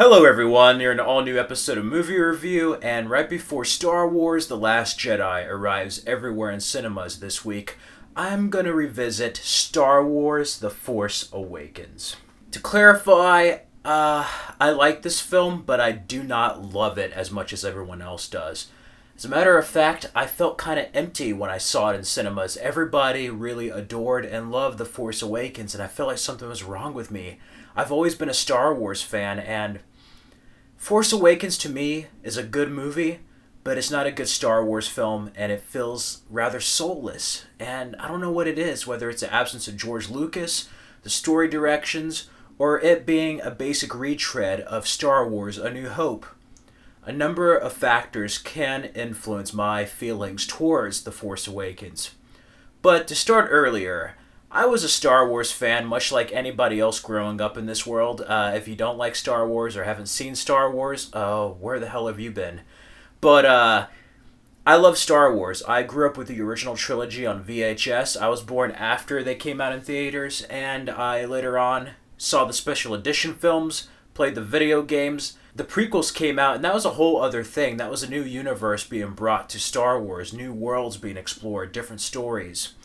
Hello everyone, you're in an all-new episode of Movie Review, and right before Star Wars: The Last Jedi arrives everywhere in cinemas this week, I'm gonna revisit Star Wars: The Force Awakens. To clarify, I like this film, but I do not love it as much as everyone else does. As a matter of fact, I felt kind of empty when I saw it in cinemas. Everybody really adored and loved The Force Awakens, and I felt like something was wrong with me. I've always been a Star Wars fan, and Force Awakens to me is a good movie, but it's not a good Star Wars film, and it feels rather soulless. And I don't know what it is, whether it's the absence of George Lucas, the story directions, or it being a basic retread of Star Wars: A New Hope. A number of factors can influence my feelings towards The Force Awakens. But to start earlier, I was a Star Wars fan, much like anybody else growing up in this world. If you don't like Star Wars or haven't seen Star Wars, where the hell have you been? But I love Star Wars. I grew up with the original trilogy on VHS. I was born after they came out in theaters, and I later on saw the special edition films, played the video games. The prequels came out, and that was a whole other thing. That was a new universe being brought to Star Wars, new worlds being explored, different stories.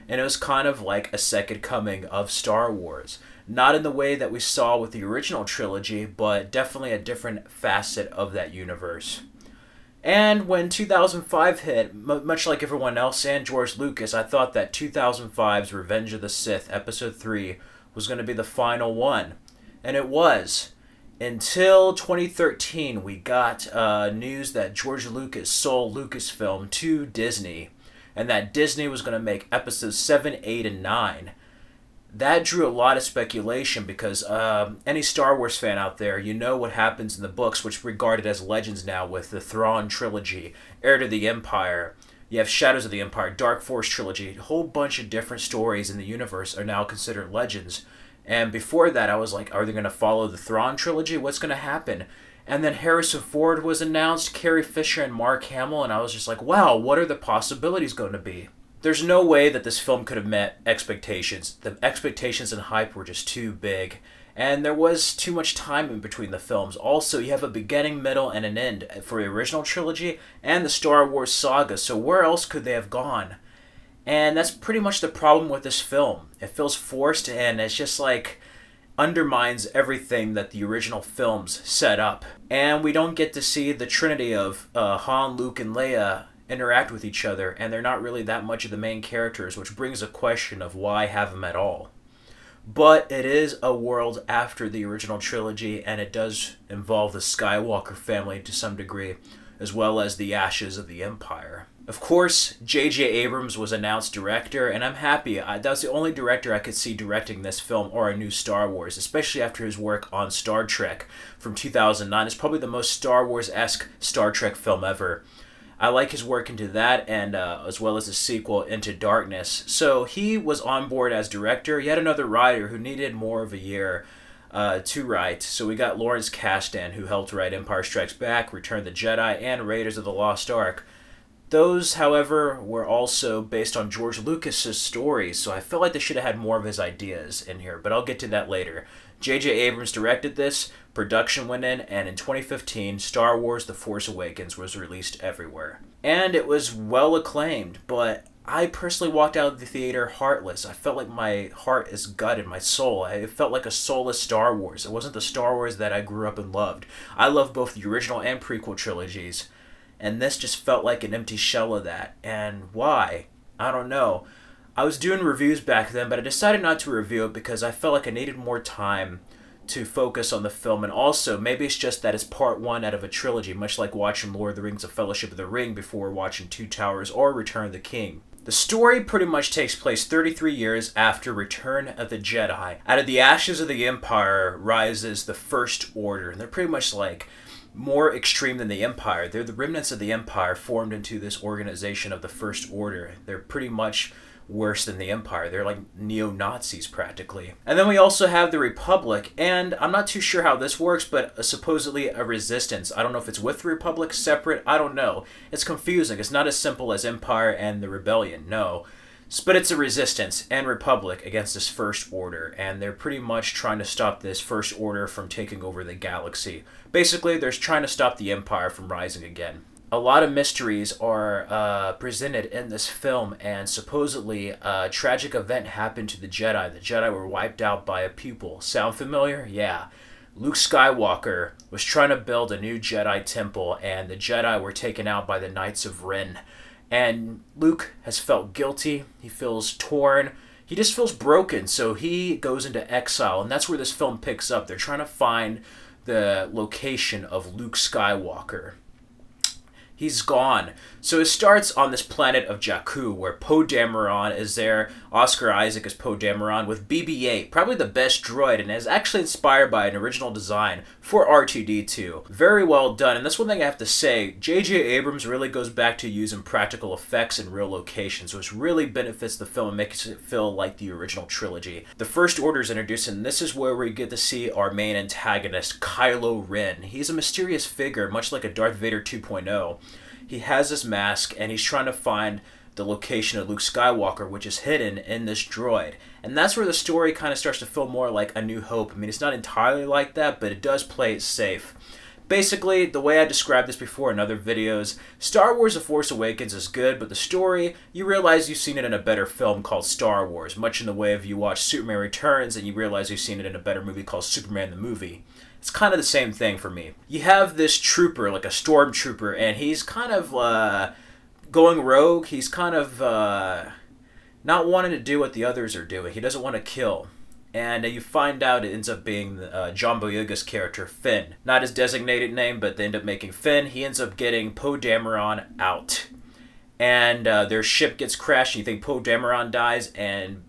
And it was kind of like a second coming of Star Wars. Not in the way that we saw with the original trilogy, but definitely a different facet of that universe. And when 2005 hit, much like everyone else and George Lucas, I thought that 2005's Revenge of the Sith, Episode 3, was going to be the final one. And it was. Until 2013, we got news that George Lucas sold Lucasfilm to Disney, and that Disney was going to make episodes 7, 8, and 9. That drew a lot of speculation because any Star Wars fan out there, you know what happens in the books, which are regarded as legends now, with the Thrawn trilogy, Heir to the Empire. You have Shadows of the Empire, Dark Force trilogy. A whole bunch of different stories in the universe are now considered legends. And before that, I was like, are they going to follow the Thrawn trilogy? What's going to happen? And then Harrison Ford was announced, Carrie Fisher and Mark Hamill, and I was just like, wow, what are the possibilities going to be? There's no way that this film could have met expectations. The expectations and hype were just too big. And there was too much time in between the films. Also, you have a beginning, middle, and an end for the original trilogy and the Star Wars saga, so where else could they have gone? And that's pretty much the problem with this film. It feels forced, and it's just like undermines everything that the original films set up. And we don't get to see the trinity of Han, Luke, and Leia interact with each other, and they're not really that much of the main characters, which brings a question of why have them at all. But it is a world after the original trilogy, and it does involve the Skywalker family to some degree, as well as the ashes of the Empire. Of course, J.J. Abrams was announced director, and I'm happy. That was the only director I could see directing this film or a new Star Wars, especially after his work on Star Trek from 2009. It's probably the most Star Wars-esque Star Trek film ever. I like his work into that, and as well as the sequel, Into Darkness. So he was on board as director. Yet another writer who needed more of a year to write. So we got Lawrence Kasdan, who helped write Empire Strikes Back, Return of the Jedi, and Raiders of the Lost Ark. Those, however, were also based on George Lucas's stories, so I felt like they should have had more of his ideas in here, but I'll get to that later. J.J. Abrams directed this, production went in, and in 2015, Star Wars: The Force Awakens was released everywhere. And it was well acclaimed, but I personally walked out of the theater heartless. I felt like my heart is gutted, my soul. It felt like a soulless Star Wars. It wasn't the Star Wars that I grew up and loved. I love both the original and prequel trilogies. And this just felt like an empty shell of that. And why? I don't know. I was doing reviews back then, but I decided not to review it because I felt like I needed more time to focus on the film. And also, maybe it's just that it's part one out of a trilogy, much like watching Lord of the Rings: A Fellowship of the Ring before watching Two Towers or Return of the King. The story pretty much takes place 33 years after Return of the Jedi. Out of the ashes of the Empire rises the First Order. And they're pretty much like more extreme than the Empire. They're the remnants of the Empire formed into this organization of the First Order. They're pretty much worse than the Empire. They're like neo-Nazis practically. And then we also have the Republic, and I'm not too sure how this works, but supposedly a resistance. I don't know if it's with the Republic, separate, I don't know. It's confusing. It's not as simple as Empire and the Rebellion, no. But it's a resistance and republic against this First Order, and they're pretty much trying to stop this First Order from taking over the galaxy. Basically, they're trying to stop the Empire from rising again. A lot of mysteries are presented in this film, and supposedly a tragic event happened to the Jedi. The Jedi were wiped out by a pupil. Sound familiar? Yeah. Luke Skywalker was trying to build a new Jedi temple, and the Jedi were taken out by the Knights of Ren. And Luke has felt guilty. He feels torn. He just feels broken, so he goes into exile, and that's where this film picks up. They're trying to find the location of Luke Skywalker. He's gone. So it starts on this planet of Jakku, where Poe Dameron is there. Oscar Isaac is Poe Dameron with BB-8, probably the best droid, and is actually inspired by an original design for R2-D2. Very well done, and that's one thing I have to say. J.J. Abrams really goes back to using practical effects in real locations, which really benefits the film and makes it feel like the original trilogy. The First Order is introduced, and this is where we get to see our main antagonist, Kylo Ren. He's a mysterious figure, much like a Darth Vader 2.0. He has this mask, and he's trying to find the location of Luke Skywalker, which is hidden in this droid. And that's where the story kind of starts to feel more like A New Hope. I mean, it's not entirely like that, but it does play it safe. Basically, the way I described this before in other videos, Star Wars The Force Awakens is good, but the story, you realize you've seen it in a better film called Star Wars, much in the way of you watch Superman Returns and you realize you've seen it in a better movie called Superman the Movie. It's kind of the same thing for me. You have this trooper, like a stormtrooper, and he's kind of going rogue. He's kind of not wanting to do what the others are doing. He doesn't want to kill. And you find out it ends up being John Boyega's character, Finn. Not his designated name, but they end up making Finn. He ends up getting Poe Dameron out. And their ship gets crashed, and you think Poe Dameron dies, and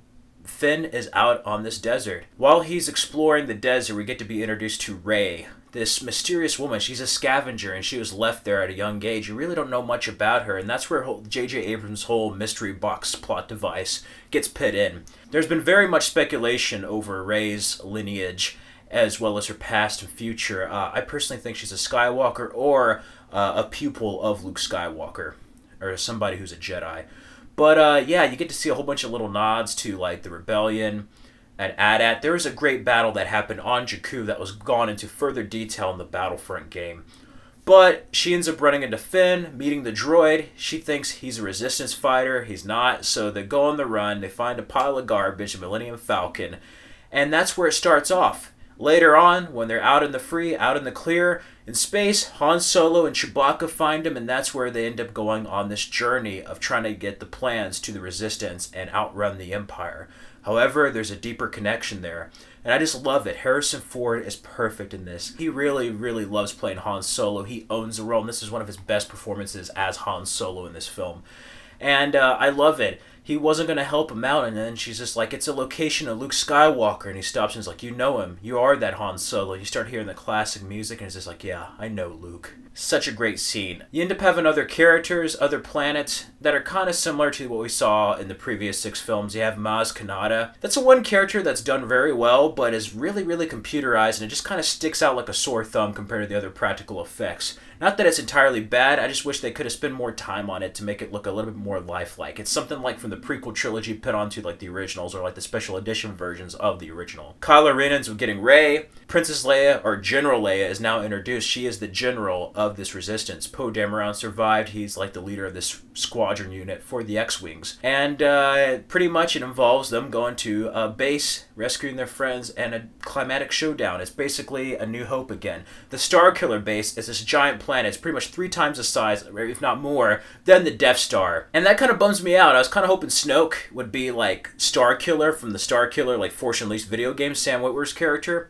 Finn is out on this desert. While he's exploring the desert, we get to be introduced to Rey, this mysterious woman. She's a scavenger, and she was left there at a young age. You really don't know much about her, and that's where J.J. Abrams' whole mystery box plot device gets put in. There's been very much speculation over Rey's lineage, as well as her past and future. I personally think she's a Skywalker or a pupil of Luke Skywalker, or somebody who's a Jedi. But yeah, you get to see a whole bunch of little nods to like the Rebellion and AT-AT. There was a great battle that happened on Jakku that was gone into further detail in the Battlefront game. But she ends up running into Finn, meeting the droid. She thinks he's a resistance fighter. He's not, so they go on the run. They find a pile of garbage, a Millennium Falcon, and that's where it starts off. Later on, when they're out in the free, out in the clear, in space, Han Solo and Chewbacca find him, and that's where they end up going on this journey of trying to get the plans to the Resistance and outrun the Empire. However, there's a deeper connection there, and I just love it. Harrison Ford is perfect in this. He really, really loves playing Han Solo. He owns the role, and this is one of his best performances as Han Solo in this film. And I love it. He wasn't going to help him out, and then she's just like, it's a location of Luke Skywalker, and he stops and is like, you know him. You are that Han Solo. You start hearing the classic music, and it's just like, yeah, I know Luke. Such a great scene. You end up having other characters, other planets, that are kind of similar to what we saw in the previous 6 films. You have Maz Kanata. That's a one character that's done very well, but is really, really computerized, and it just kind of sticks out like a sore thumb compared to the other practical effects. Not that it's entirely bad, I just wish they could have spent more time on it to make it look a little bit more lifelike. It's something like from the prequel trilogy put onto like the originals or like the special edition versions of the original. Kylo Ren ends up getting Rey. Princess Leia, or General Leia, is now introduced. She is the general of this resistance. Poe Dameron survived. He's like the leader of this squadron unit for the X-Wings. And pretty much it involves them going to a base, rescuing their friends, and a climatic showdown. It's basically A New Hope again. The Starkiller base is this giant planet. It's pretty much 3 times the size, if not more, than the Death Star. And that kind of bums me out. I was kind of hoping Snoke would be like Starkiller from the Starkiller, like Force Unleashed video game, Sam Witwer's character.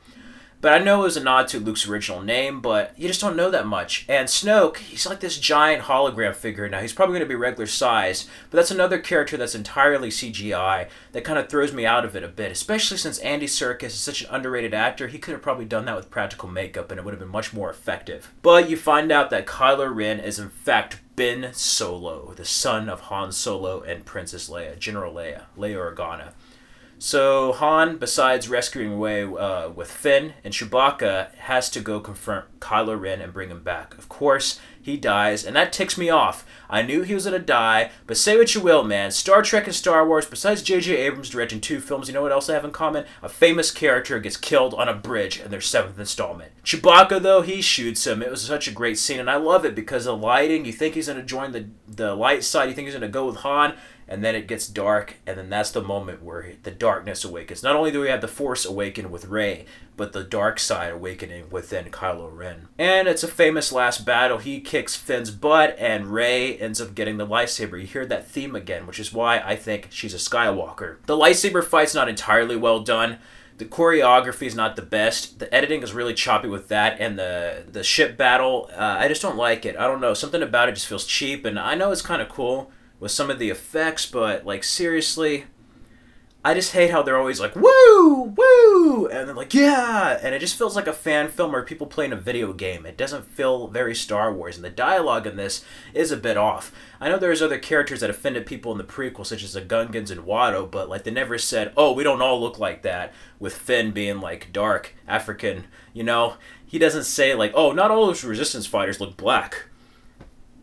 But I know it was a nod to Luke's original name, but you just don't know that much. And Snoke, he's like this giant hologram figure now. He's probably going to be regular size, but that's another character that's entirely CGI that kind of throws me out of it a bit, especially since Andy Serkis is such an underrated actor. He could have probably done that with practical makeup, and it would have been much more effective. But you find out that Kylo Ren is in fact Ben Solo, the son of Han Solo and Princess Leia, General Leia, Leia Organa. So Han, besides rescuing away with Finn and Chewbacca, has to go confront Kylo Ren and bring him back. Of course, he dies, and that ticks me off. I knew he was going to die, but say what you will, man. Star Trek and Star Wars, besides J.J. Abrams directing 2 films, you know what else they have in common? A famous character gets killed on a bridge in their 7th installment. Chewbacca, though, he shoots him. It was such a great scene, and I love it because of the lighting. You think he's going to join the light side. You think he's going to go with Han. And then it gets dark, and then that's the moment where the darkness awakens. Not only do we have the Force awaken with Rey, but the dark side awakening within Kylo Ren. And it's a famous last battle. He kicks Finn's butt, and Rey ends up getting the lightsaber. You hear that theme again, which is why I think she's a Skywalker. The lightsaber fight's not entirely well done. The choreography is not the best. The editing is really choppy with that, and the ship battle, I just don't like it. I don't know, something about it just feels cheap, and I know it's kind of cool with some of the effects, but like seriously, I just hate how they're always like woo, woo, and they're like yeah, and it just feels like a fan film or people playing a video game. It doesn't feel very Star Wars, and the dialogue in this is a bit off. I know there's other characters that offended people in the prequel, such as the Gungans and Watto, but like they never said, oh, we don't all look like that, with Finn being like dark, African, you know? He doesn't say like, oh, not all those Resistance fighters look black.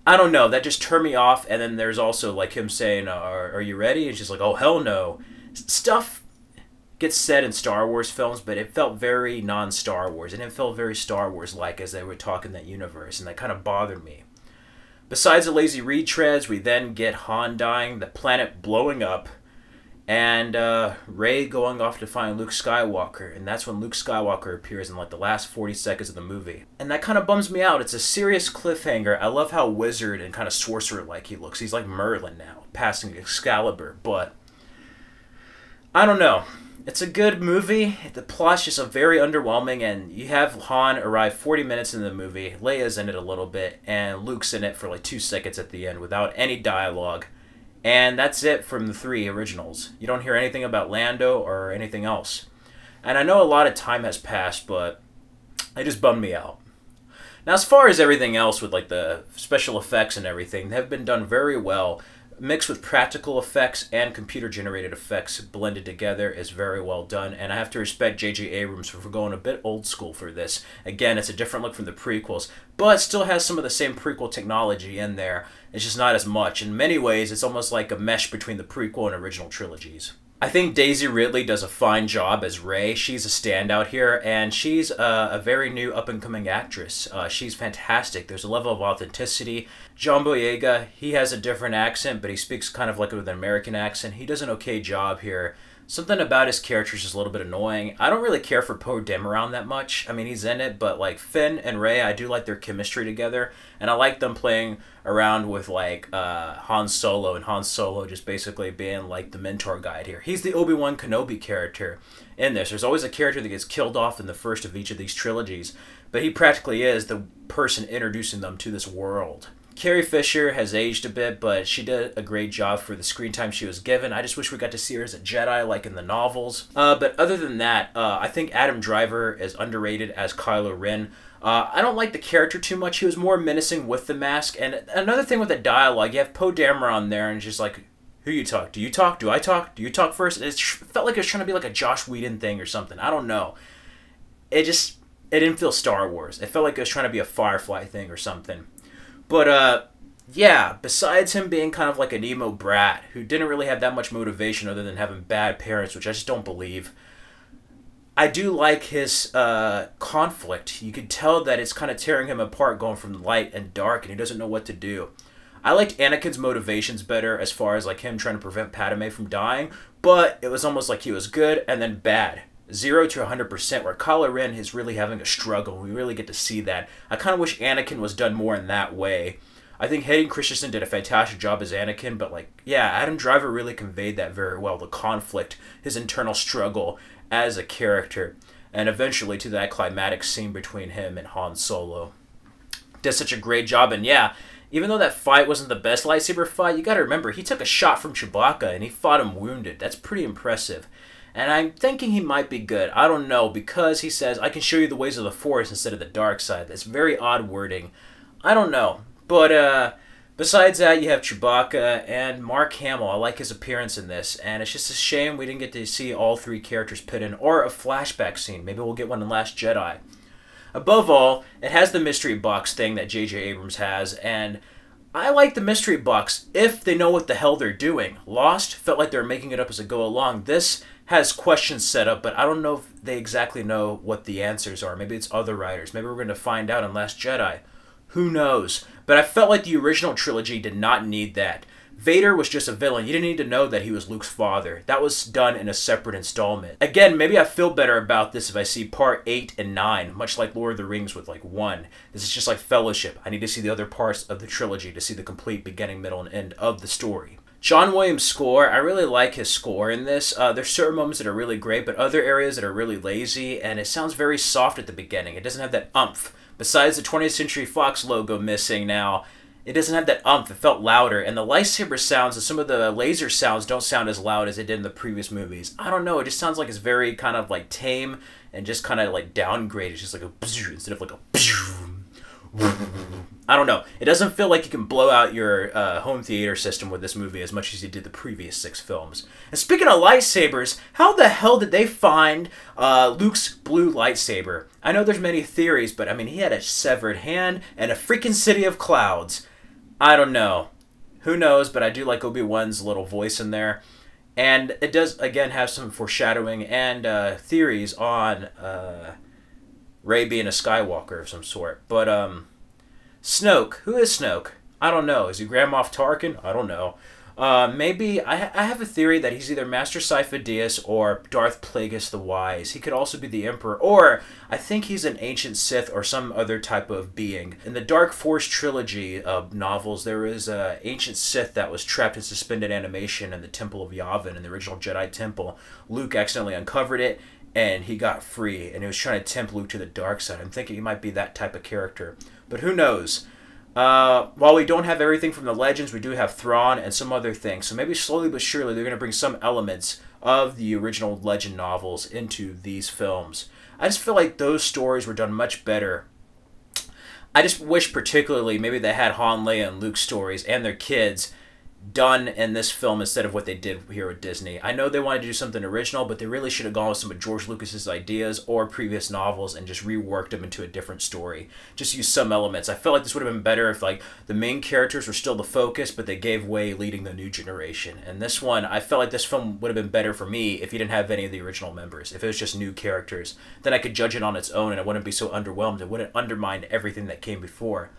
I don't know, that just turned me off. And then there's also like him saying, are you ready? And she's like, oh, hell no. Stuff gets said in Star Wars films, but it felt very non-Star Wars. It didn't feel very Star Wars-like as they were talking that universe, and that kind of bothered me. Besides the lazy retreads, we then get Han dying, the planet blowing up, and Rey going off to find Luke Skywalker, and that's when Luke Skywalker appears in like the last 40 seconds of the movie. And that kind of bums me out. It's a serious cliffhanger. I love how wizard and kind of sorcerer-like he looks. He's like Merlin now, passing Excalibur, but I don't know. It's a good movie. The plot's just very underwhelming, and you have Han arrive 40 minutes into the movie, Leia's in it a little bit, and Luke's in it for like 2 seconds at the end without any dialogue. And that's it from the 3 originals. You don't hear anything about Lando or anything else. And I know a lot of time has passed, but it just bummed me out. Now, as far as everything else with like the special effects and everything, they have been done very well. Mixed with practical effects and computer-generated effects blended together is very well done. And I have to respect J.J. Abrams for going a bit old school for this. Again, it's a different look from the prequels, but still has some of the same prequel technology in there. It's just not as much. In many ways, it's almost like a mesh between the prequel and original trilogies. I think Daisy Ridley does a fine job as Rey. She's a standout here, and she's a very new up-and-coming actress. She's fantastic. There's a level of authenticity. John Boyega, he has a different accent, but he speaks kind of like with an American accent. He does an okay job here. Something about his character is just a little bit annoying. I don't really care for Poe Dameron that much. I mean, he's in it, but like Finn and Rey, I do like their chemistry together, and I like them playing around with like Han Solo, and Han Solo just basically being like the mentor guide here. He's the Obi-Wan Kenobi character in this. There's always a character that gets killed off in the first of each of these trilogies, but he practically is the person introducing them to this world. Carrie Fisher has aged a bit, but she did a great job for the screen time she was given. I just wish we got to see her as a Jedi like in the novels. But other than that, I think Adam Driver is underrated as Kylo Ren. I don't like the character too much. He was more menacing with the mask. And another thing with the dialogue, you have Poe Dameron there, and it's just like, who you talk? Do you talk? Do I talk? Do you talk first? It felt like it was trying to be like a Josh Whedon thing or something. I don't know. It didn't feel Star Wars. It felt like it was trying to be a Firefly thing or something. But, yeah, besides him being kind of like an emo brat who didn't really have that much motivation other than having bad parents, which I just don't believe, I do like his conflict. You could tell that it's kind of tearing him apart going from light and dark, and he doesn't know what to do. I liked Anakin's motivations better as far as like him trying to prevent Padme from dying, but it was almost like he was good and then bad. 0 to 100%, where Kylo Ren is really having a struggle. We really get to see that. I kind of wish Anakin was done more in that way. I think Hayden Christensen did a fantastic job as Anakin, but like, yeah, Adam Driver really conveyed that very well. The conflict, his internal struggle as a character, and eventually to that climatic scene between him and Han Solo. Did such a great job, and yeah, even though that fight wasn't the best lightsaber fight, you gotta remember, he took a shot from Chewbacca and he fought him wounded. That's pretty impressive. And I'm thinking he might be good. I don't know, because he says, I can show you the ways of the Force instead of the dark side. That's very odd wording. I don't know. But Besides that, you have Chewbacca and Mark Hamill. I like his appearance in this, and it's just a shame we didn't get to see all three characters put in, or a flashback scene. Maybe we'll get one in Last Jedi. Above all, it has the mystery box thing that J.J. Abrams has, and I like the mystery box if they know what the hell they're doing. Lost felt like they were making it up as they go along. This has questions set up, but I don't know if they exactly know what the answers are. Maybe it's other writers. Maybe we're going to find out in Last Jedi. Who knows? But I felt like the original trilogy did not need that. Vader was just a villain. You didn't need to know that he was Luke's father. That was done in a separate installment. Again, maybe I feel better about this if I see part 8 and 9, much like Lord of the Rings with like 1. This is just like Fellowship. I need to see the other parts of the trilogy to see the complete beginning, middle, and end of the story. John Williams' score, I really like his score in this. There's certain moments that are really great, but other areas that are really lazy, and it sounds very soft at the beginning. It doesn't have that umph. Besides the 20th Century Fox logo missing now, it doesn't have that umph. It felt louder, and the lightsaber sounds and some of the laser sounds don't sound as loud as it did in the previous movies. I don't know, it just sounds like it's very kind of like tame and just kind of like downgraded. It's just like a instead of like a I don't know. It doesn't feel like you can blow out your home theater system with this movie as much as you did the previous 6 films. And speaking of lightsabers, how the hell did they find Luke's blue lightsaber? I know there's many theories, but I mean, he had a severed hand and a freaking city of clouds. I don't know. Who knows, but I do like Obi-Wan's little voice in there. And it does, again, have some foreshadowing and theories on Rey being a Skywalker of some sort. But, Snoke. Who is Snoke? I don't know. Is he Grand Moff Tarkin? I don't know. Maybe, I have a theory that he's either Master Sifo-Dyas or Darth Plagueis the Wise. He could also be the Emperor, or I think he's an ancient Sith or some other type of being. In the Dark Force trilogy of novels, there is an ancient Sith that was trapped in suspended animation in the Temple of Yavin, in the original Jedi Temple. Luke accidentally uncovered it, and he got free, and he was trying to tempt Luke to the dark side. I'm thinking he might be that type of character. But who knows? While we don't have everything from the Legends, we do have Thrawn and some other things. So maybe slowly but surely they're going to bring some elements of the original Legend novels into these films. I just feel like those stories were done much better. I just wish particularly maybe they had Han, Leia, and Luke stories and their kids done in this film instead of what they did here with Disney. I know they wanted to do something original, but they really should have gone with some of George Lucas's ideas or previous novels and just reworked them into a different story. Just use some elements. I felt like this would have been better if like the main characters were still the focus, but they gave way leading the new generation. And this one, I felt like this film would have been better for me if you didn't have any of the original members. If it was just new characters, then I could judge it on its own and it wouldn't be so underwhelmed. It wouldn't undermine everything that came before.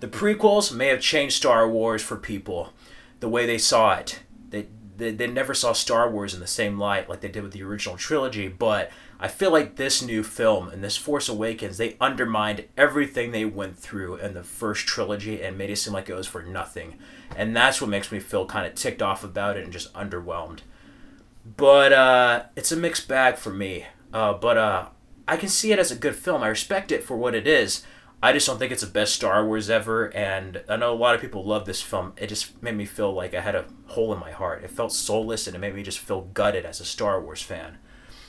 The prequels may have changed Star Wars for people, the way they saw it. They never saw Star Wars in the same light like they did with the original trilogy, but I feel like this new film and this Force Awakens, they undermined everything they went through in the first trilogy and made it seem like it was for nothing. And that's what makes me feel kind of ticked off about it and just underwhelmed. But it's a mixed bag for me. But I can see it as a good film. I respect it for what it is. I just don't think it's the best Star Wars ever, and I know a lot of people love this film. It just made me feel like I had a hole in my heart. It felt soulless, and it made me just feel gutted as a Star Wars fan.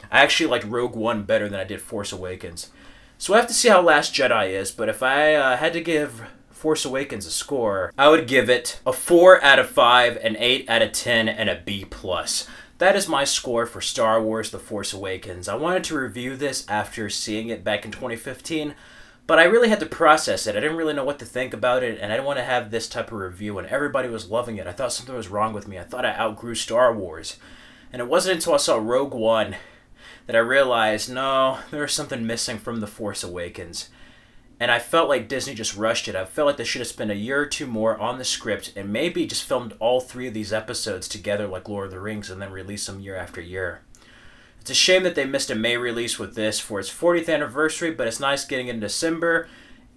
I actually liked Rogue One better than I did Force Awakens. So I have to see how Last Jedi is, but if I had to give Force Awakens a score, I would give it a 4 out of 5, an 8 out of 10, and a B+. That is my score for Star Wars The Force Awakens. I wanted to review this after seeing it back in 2015, but I really had to process it. I didn't really know what to think about it, and I didn't want to have this type of review when everybody was loving it. I thought something was wrong with me. I thought I outgrew Star Wars. And it wasn't until I saw Rogue One that I realized, no, there was something missing from The Force Awakens. And I felt like Disney just rushed it. I felt like they should have spent a year or two more on the script and maybe just filmed all 3 of these episodes together like Lord of the Rings and then release them year after year. It's a shame that they missed a May release with this for its 40th anniversary, but it's nice getting in December.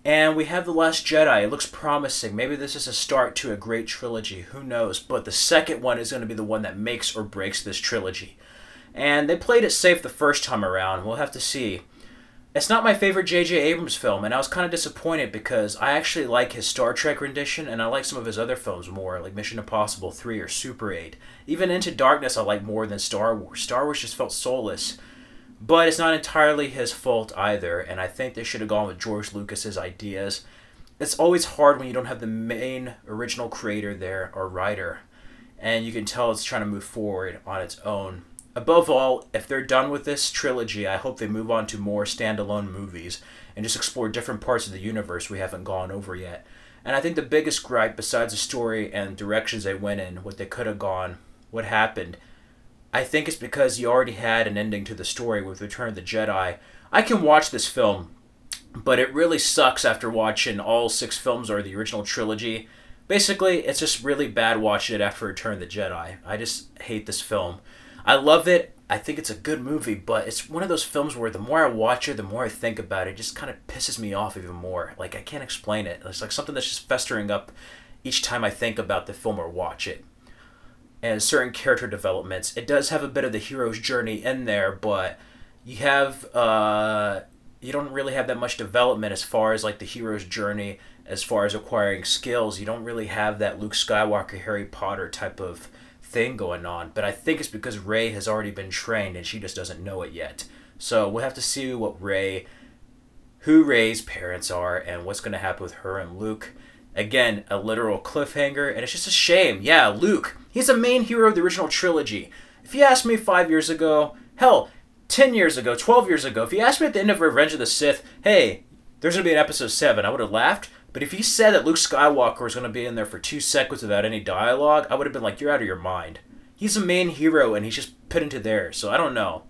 And we have The Last Jedi. It looks promising. Maybe this is a start to a great trilogy. Who knows? But the second one is going to be the one that makes or breaks this trilogy. And they played it safe the first time around. We'll have to see. It's not my favorite J.J. Abrams film, and I was kind of disappointed because I actually like his Star Trek rendition, and I like some of his other films more, like Mission Impossible 3 or Super 8. Even Into Darkness I like more than Star Wars. Star Wars just felt soulless. But it's not entirely his fault either, and I think they should have gone with George Lucas's ideas. it's always hard when you don't have the main original creator there or writer, and you can tell it's trying to move forward on its own. Above all, if they're done with this trilogy, I hope they move on to more standalone movies and just explore different parts of the universe we haven't gone over yet. And I think the biggest gripe, besides the story and directions they went in, what they could have gone, what happened, I think it's because you already had an ending to the story with Return of the Jedi. I can watch this film, but it really sucks after watching all 6 films or the original trilogy. Basically, it's just really bad watching it after Return of the Jedi. I just hate this film. I love it. I think it's a good movie, but it's one of those films where the more I watch it, the more I think about it, it just kind of pisses me off even more. Like, I can't explain it. It's like something that's just festering up each time I think about the film or watch it. And certain character developments, it does have a bit of the hero's journey in there, but you don't really have that much development as far as like the hero's journey, as far as acquiring skills. You don't really have that Luke Skywalker, Harry Potter type of thing going on, but I think it's because Rey has already been trained and she just doesn't know it yet. So we'll have to see who Rey's parents are and what's going to happen with her and Luke. Again, a literal cliffhanger, and it's just a shame. Yeah, Luke, he's the main hero of the original trilogy. If you asked me 5 years ago, hell, 10 years ago, 12 years ago, if you asked me at the end of Revenge of the Sith, hey, there's going to be an episode 7, I would have laughed. But if you said that Luke Skywalker was going to be in there for 2 seconds without any dialogue, I would have been like, you're out of your mind. He's the main hero, and he's just put into there, so I don't know.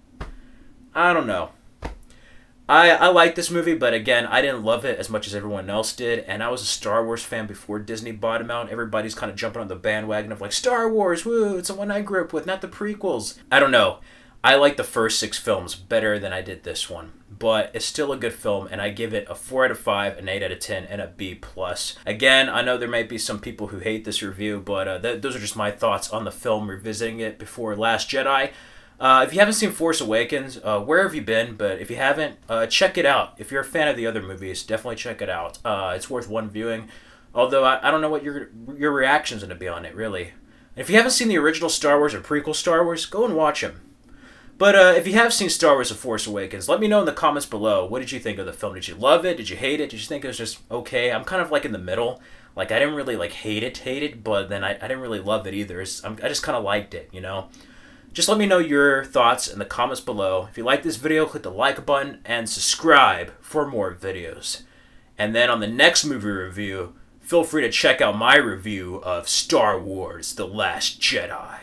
I like this movie, but again, I didn't love it as much as everyone else did, and I was a Star Wars fan before Disney bought him out. Everybody's kind of jumping on the bandwagon of like, Star Wars, woo, it's the one I grew up with, not the prequels. I don't know. I like the first 6 films better than I did this one, but it's still a good film, and I give it a 4 out of 5, an 8 out of 10, and a B+. Again, I know there might be some people who hate this review, but those are just my thoughts on the film, revisiting it before Last Jedi. If you haven't seen Force Awakens, where have you been? But if you haven't, check it out. If you're a fan of the other movies, definitely check it out. It's worth one viewing, although I don't know what your reaction's going to be on it, really. And if you haven't seen the original Star Wars or prequel Star Wars, go and watch them. But if you have seen Star Wars The Force Awakens, let me know in the comments below. What did you think of the film? Did you love it? Did you hate it? Did you think it was just okay? I'm kind of like in the middle. Like, I didn't really like hate it, but then I didn't really love it either. I just kind of liked it, you know? Just let me know your thoughts in the comments below. If you like this video, click the like button and subscribe for more videos. And then on the next movie review, feel free to check out my review of Star Wars The Last Jedi.